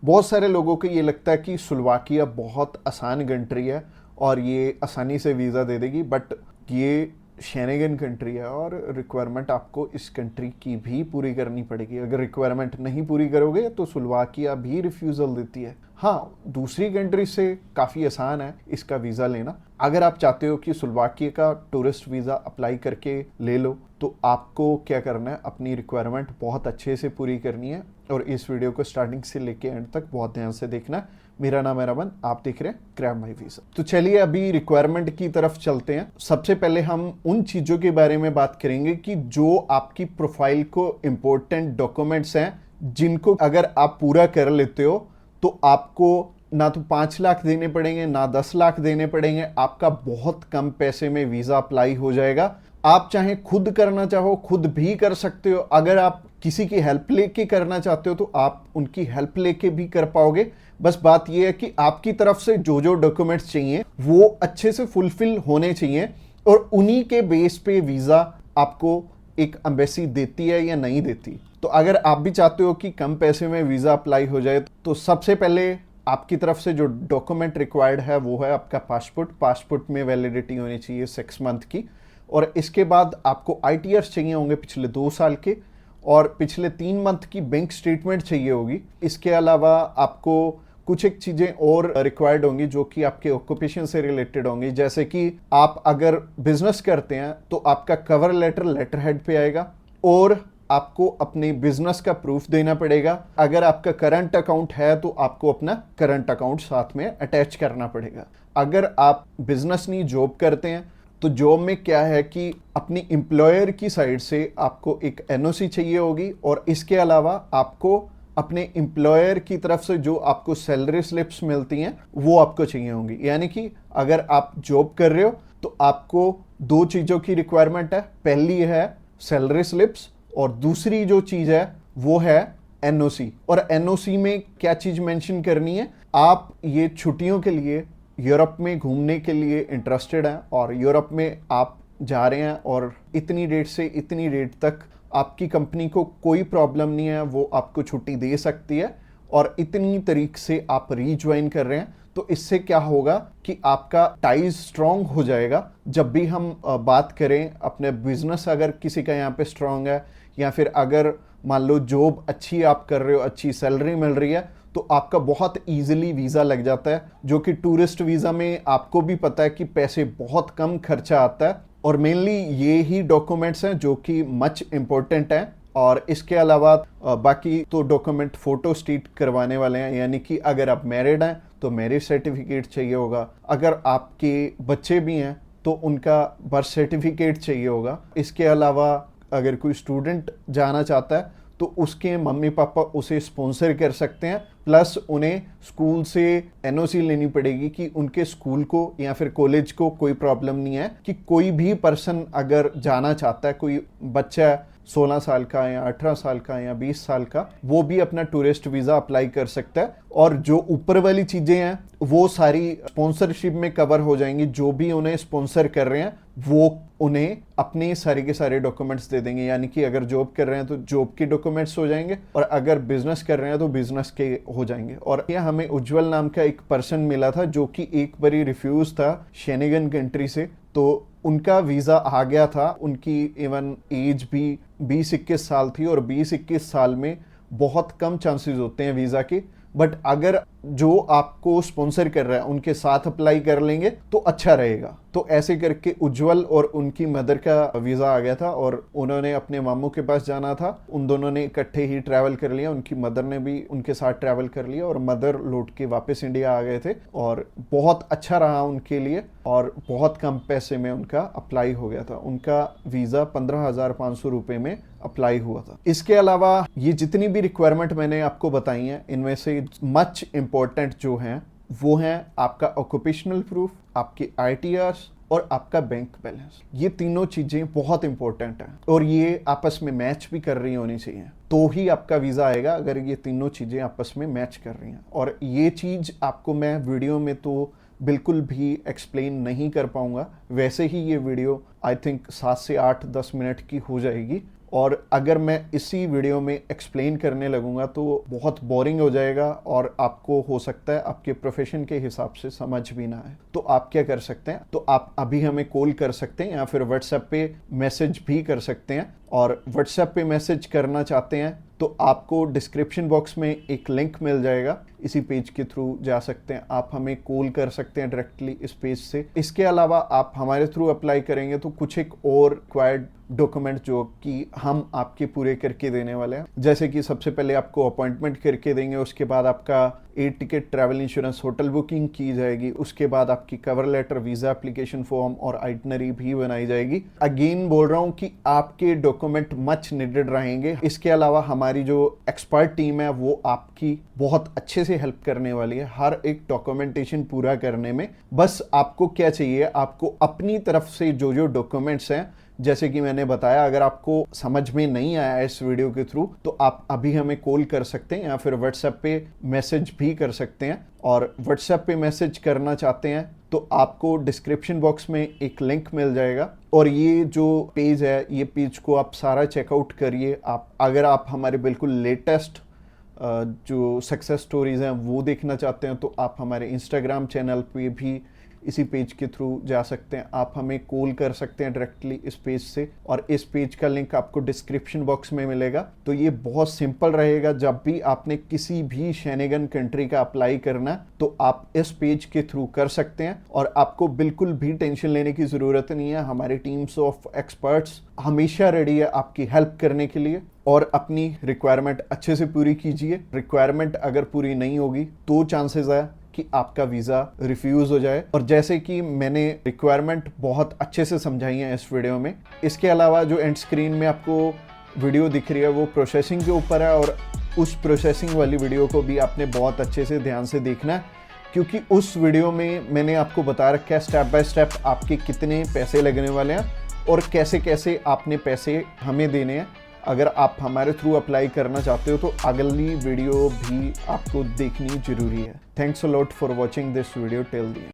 बहुत सारे लोगों को ये लगता है कि स्लोवाकिया बहुत आसान कंट्री है और ये आसानी से वीज़ा दे देगी, बट ये शेनेगन कंट्री है और रिक्वायरमेंट आपको इस कंट्री की भी पूरी करनी पड़ेगी। अगर रिक्वायरमेंट नहीं पूरी करोगे तो स्लोवाकिया भी रिफ्यूज़ल देती है। हाँ, दूसरी कंट्री से काफ़ी आसान है इसका वीज़ा लेना। अगर आप चाहते हो कि स्लोवाकिया का टूरिस्ट वीज़ा अप्लाई करके ले लो तो आपको क्या करना है, अपनी रिक्वायरमेंट बहुत अच्छे से पूरी करनी है और इस वीडियो को स्टार्टिंग से लेके एंड तक बहुत ध्यान से देखना है। मेरा नाम है रमन, आप देख रहे हैं ग्रैब माई वीज़ा। तो चलिए अभी रिक्वायरमेंट की तरफ चलते हैं। सबसे पहले हम उन चीज़ों के बारे में बात करेंगे कि जो आपकी प्रोफाइल को इम्पोर्टेंट डॉक्यूमेंट्स हैं, जिनको अगर आप पूरा कर लेते हो तो आपको ना तो 5 लाख देने पड़ेंगे ना 10 लाख देने पड़ेंगे, आपका बहुत कम पैसे में वीज़ा अप्लाई हो जाएगा। आप चाहे खुद करना चाहो खुद भी कर सकते हो, अगर आप किसी की हेल्प लेके करना चाहते हो तो आप उनकी हेल्प लेके भी कर पाओगे। बस बात यह है कि आपकी तरफ से जो जो डॉक्यूमेंट्स चाहिए वो अच्छे से फुलफिल होने चाहिए और उन्हीं के बेस पे वीज़ा आपको एक एम्बेसी देती है या नहीं देती। तो अगर आप भी चाहते हो कि कम पैसे में वीज़ा अप्लाई हो जाए तो सबसे पहले आपकी तरफ से जो डॉक्यूमेंट रिक्वायर्ड है वो है आपका पासपोर्ट में वैलिडिटी होनी चाहिए 6 मंथ की, और इसके बाद आपको ITRs चाहिए होंगे पिछले 2 साल के, और पिछले 3 मंथ की बैंक स्टेटमेंट चाहिए होगी। इसके अलावा आपको कुछ एक चीज़ें और रिक्वायर्ड होंगी जो कि आपके ऑक्यूपेशन से रिलेटेड होंगी, जैसे कि आप अगर बिजनेस करते हैं तो आपका कवर लेटर हेड पे आएगा और आपको अपने बिजनेस का प्रूफ देना पड़ेगा। अगर आपका करंट अकाउंट है तो आपको अपना करंट अकाउंट साथ में अटैच करना पड़ेगा। अगर आप बिजनेस नहीं जॉब करते हैं तो जॉब में क्या है कि अपनी एम्प्लॉयर की साइड से आपको एक NOC चाहिए होगी, और इसके अलावा आपको अपने एम्प्लॉयर की तरफ से जो आपको सैलरी स्लिप्स मिलती हैं वो आपको चाहिए होंगी। यानी कि अगर आप जॉब कर रहे हो तो आपको 2 चीज़ों की रिक्वायरमेंट है। पहली है सैलरी स्लिप्स और दूसरी जो चीज़ है वो है NOC। और NOC में क्या चीज़ मेंशन करनी है, आप ये छुट्टियों के लिए यूरोप में घूमने के लिए इंटरेस्टेड हैं और यूरोप में आप जा रहे हैं और इतनी डेट से इतनी डेट तक आपकी कंपनी को कोई प्रॉब्लम नहीं है, वो आपको छुट्टी दे सकती है, और इतनी तारीख से आप रीज्वाइन कर रहे हैं। तो इससे क्या होगा कि आपका टाइज स्ट्रॉन्ग हो जाएगा। जब भी हम बात करें अपने बिजनेस, अगर किसी का यहाँ पे स्ट्रॉन्ग है या फिर अगर मान लो जॉब अच्छी आप कर रहे हो, अच्छी सैलरी मिल रही है, तो आपका बहुत इजीली वीज़ा लग जाता है, जो कि टूरिस्ट वीज़ा में आपको भी पता है कि पैसे बहुत कम खर्चा आता है। और मेनली ये ही डॉक्यूमेंट्स हैं जो कि मच इम्पोर्टेंट हैं। और इसके अलावा बाकी तो डॉक्यूमेंट फोटो स्टेट करवाने वाले हैं, यानी कि अगर आप मैरिड हैं तो मैरिज सर्टिफिकेट चाहिए होगा, अगर आपके बच्चे भी हैं तो उनका बर्थ सर्टिफिकेट चाहिए होगा। इसके अलावा अगर कोई स्टूडेंट जाना चाहता है तो उसके मम्मी पापा उसे स्पॉन्सर कर सकते हैं, प्लस उन्हें स्कूल से NOC लेनी पड़ेगी कि उनके स्कूल को या फिर कॉलेज को कोई प्रॉब्लम नहीं है कि कोई भी पर्सन अगर जाना चाहता है, कोई बच्चा 16 साल का या 18 साल का या 20 साल का, वो भी अपना टूरिस्ट वीज़ा अप्लाई कर सकता है। और जो ऊपर वाली चीज़ें हैं वो सारी स्पॉन्सरशिप में कवर हो जाएंगी। जो भी उन्हें स्पॉन्सर कर रहे हैं वो उन्हें अपने सारे के सारे डॉक्यूमेंट्स दे देंगे, यानी कि अगर जॉब कर रहे हैं तो जॉब के डॉक्यूमेंट्स हो जाएंगे और अगर बिजनेस कर रहे हैं तो बिजनेस के हो जाएंगे। और यह हमें उज्जवल नाम का एक पर्सन मिला था जो कि एक बारी रिफ्यूज था शेनेगन कंट्री से, तो उनका वीज़ा आ गया था। उनकी इवन एज भी 20-21 साल थी और 20-21 साल में बहुत कम चांसेस होते हैं वीज़ा के, बट अगर जो आपको स्पॉन्सर कर रहा है उनके साथ अप्लाई कर लेंगे तो अच्छा रहेगा। तो ऐसे करके उज्जवल और उनकी मदर का वीज़ा आ गया था और उन्होंने अपने मामू के पास जाना था, उन दोनों ने इकट्ठे ही ट्रैवल कर लिया, उनकी मदर ने भी उनके साथ ट्रैवल कर लिया और मदर लौट के वापस इंडिया आ गए थे और बहुत अच्छा रहा उनके लिए और बहुत कम पैसे में उनका अप्लाई हो गया था। उनका वीज़ा 15,500 रुपये में अप्लाई हुआ था। इसके अलावा ये जितनी भी रिक्वायरमेंट मैंने आपको बताई हैं, इनमें से मच इम्पोर्टेंट जो हैं वो हैं आपका ऑक्यूपेशनल प्रूफ, आपके ITRs और आपका बैंक बैलेंस। ये तीनों चीज़ें बहुत इंपॉर्टेंट हैं और ये आपस में मैच भी कर रही होनी चाहिए, तो ही आपका वीज़ा आएगा अगर ये तीनों चीज़ें आपस में मैच कर रही हैं। और ये चीज़ आपको मैं वीडियो में तो बिल्कुल भी एक्सप्लेन नहीं कर पाऊंगा, वैसे ही ये वीडियो आई थिंक 7 से 8-10 मिनट की हो जाएगी और अगर मैं इसी वीडियो में एक्सप्लेन करने लगूंगा तो बहुत बोरिंग हो जाएगा और आपको हो सकता है आपके प्रोफेशन के हिसाब से समझ भी ना आए। तो आप क्या कर सकते हैं, तो आप अभी हमें कॉल कर सकते हैं या फिर व्हाट्सएप पे मैसेज भी कर सकते हैं। और व्हाट्सएप पे मैसेज करना चाहते हैं तो आपको डिस्क्रिप्शन बॉक्स में एक लिंक मिल जाएगा, इसी पेज के थ्रू जा सकते हैं। आप हमें कॉल कर सकते हैं डायरेक्टली इस पेज से। इसके अलावा आप हमारे थ्रू अप्लाई करेंगे तो कुछ एक और रिक्वायर्ड डॉक्यूमेंट जो कि हम आपके पूरे करके देने वाले हैं, जैसे कि सबसे पहले आपको अपॉइंटमेंट करके देंगे, उसके बाद आपका air ticket, travel insurance, hotel booking की जाएगी, उसके बाद आपकी cover letter, visa application form और आइटनरी भी बनाई जाएगी। अगेन बोल रहा हूं कि आपके डॉक्यूमेंट मच नीडेड रहेंगे। इसके अलावा हमारी जो एक्सपर्ट टीम है वो आपकी बहुत अच्छे से हेल्प करने वाली है हर एक डॉक्यूमेंटेशन पूरा करने में। बस आपको क्या चाहिए, आपको अपनी तरफ से जो जो डॉक्यूमेंट्स हैं, जैसे कि मैंने बताया, अगर आपको समझ में नहीं आया इस वीडियो के थ्रू तो आप अभी हमें कॉल कर सकते हैं या फिर व्हाट्सएप पे मैसेज भी कर सकते हैं। और व्हाट्सएप पे मैसेज करना चाहते हैं तो आपको डिस्क्रिप्शन बॉक्स में एक लिंक मिल जाएगा और ये जो पेज है, ये पेज को आप सारा चेकआउट करिए। अगर आप हमारे बिल्कुल लेटेस्ट जो सक्सेस स्टोरीज हैं वो देखना चाहते हैं तो आप हमारे इंस्टाग्राम चैनल पे भी इसी पेज के थ्रू जा सकते हैं। आप हमें कॉल कर सकते हैं डायरेक्टली इस पेज से और इस पेज का लिंक आपको डिस्क्रिप्शन बॉक्स में मिलेगा। तो ये बहुत सिंपल रहेगा, जब भी आपने किसी भी शेनेगन कंट्री का अप्लाई करना तो आप इस पेज के थ्रू कर सकते हैं और आपको बिल्कुल भी टेंशन लेने की ज़रूरत नहीं है। हमारी टीम्स ऑफ एक्सपर्ट्स हमेशा रेडी है आपकी हेल्प करने के लिए। और अपनी रिक्वायरमेंट अच्छे से पूरी कीजिए। रिक्वायरमेंट अगर पूरी नहीं होगी तो चांसेस है कि आपका वीज़ा रिफ्यूज़ हो जाए। और जैसे कि मैंने रिक्वायरमेंट बहुत अच्छे से समझाई है इस वीडियो में। इसके अलावा जो एंड स्क्रीन में आपको वीडियो दिख रही है वो प्रोसेसिंग के ऊपर है और उस प्रोसेसिंग वाली वीडियो को भी आपने बहुत अच्छे से ध्यान से देखना है, क्योंकि उस वीडियो में मैंने आपको बता रखा है स्टेप बाय स्टेप आपके कितने पैसे लगने वाले हैं और कैसे कैसे आपने पैसे हमें देने हैं। अगर आप हमारे थ्रू अप्लाई करना चाहते हो तो अगली वीडियो भी आपको देखनी जरूरी है। Thanks a lot for watching this video till the end.